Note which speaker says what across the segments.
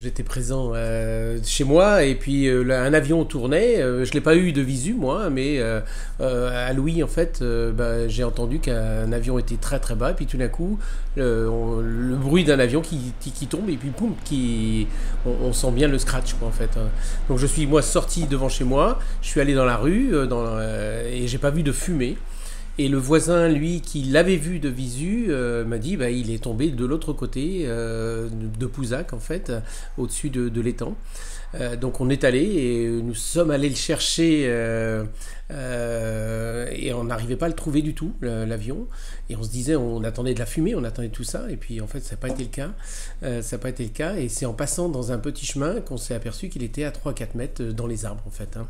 Speaker 1: J'étais présent chez moi et puis un avion tournait. Je l'ai pas eu de visu moi, mais à Louis en fait, j'ai entendu qu'un avion était très très bas et puis tout d'un coup le bruit d'un avion qui tombe et puis boum, on sent bien le scratch quoi en fait, hein. Donc je suis moi sorti devant chez moi, je suis allé dans la rue et j'ai pas vu de fumée. Et le voisin, lui, qui l'avait vu de visu, m'a dit il est tombé de l'autre côté de Pouzac, en fait, au-dessus de l'étang. Donc on est allé et nous sommes allés le chercher et on n'arrivait pas à le trouver du tout, l'avion. Et on se disait, on attendait de la fumée, on attendait tout ça. Et puis en fait, ça n'a pas été le cas. Ça n'a pas été le cas. Et c'est en passant dans un petit chemin qu'on s'est aperçu qu'il était à 3-4 mètres dans les arbres, en fait, hein.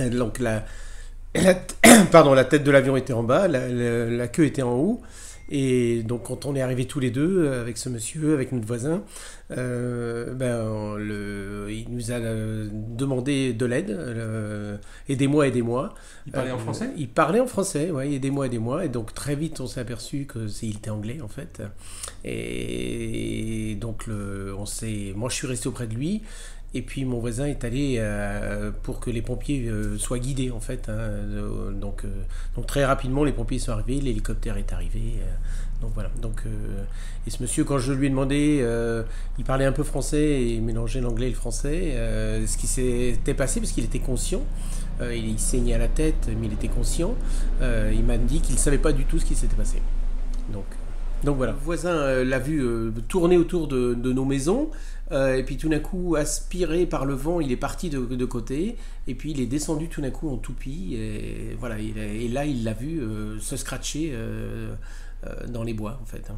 Speaker 1: Donc la, pardon, la tête de l'avion était en bas, la queue était en haut. Et donc quand on est arrivés tous les deux avec ce monsieur, avec notre voisin, il nous a demandé de l'aide, aidez-moi, aidez-moi.
Speaker 2: Il parlait en français?
Speaker 1: Il parlait en français, ouais, aidez-moi, aidez-moi. Et donc très vite on s'est aperçu il était anglais en fait. Et donc moi je suis resté auprès de lui. Et puis mon voisin est allé pour que les pompiers soient guidés en fait, hein. Donc très rapidement les pompiers sont arrivés, l'hélicoptère est arrivé. Donc voilà. Et ce monsieur, quand je lui ai demandé, il parlait un peu français et il mélangeait l'anglais et le français. Ce qui s'était passé parce qu'il était conscient. Il saignait à la tête, mais il était conscient. Il m'a dit qu'il ne savait pas du tout ce qui s'était passé. Donc, donc voilà, le voisin l'a vu tourner autour de nos maisons, et puis tout d'un coup, aspiré par le vent, il est parti de côté, et puis il est descendu tout d'un coup en toupie, et voilà, et là il l'a vu se scratcher dans les bois en fait, hein.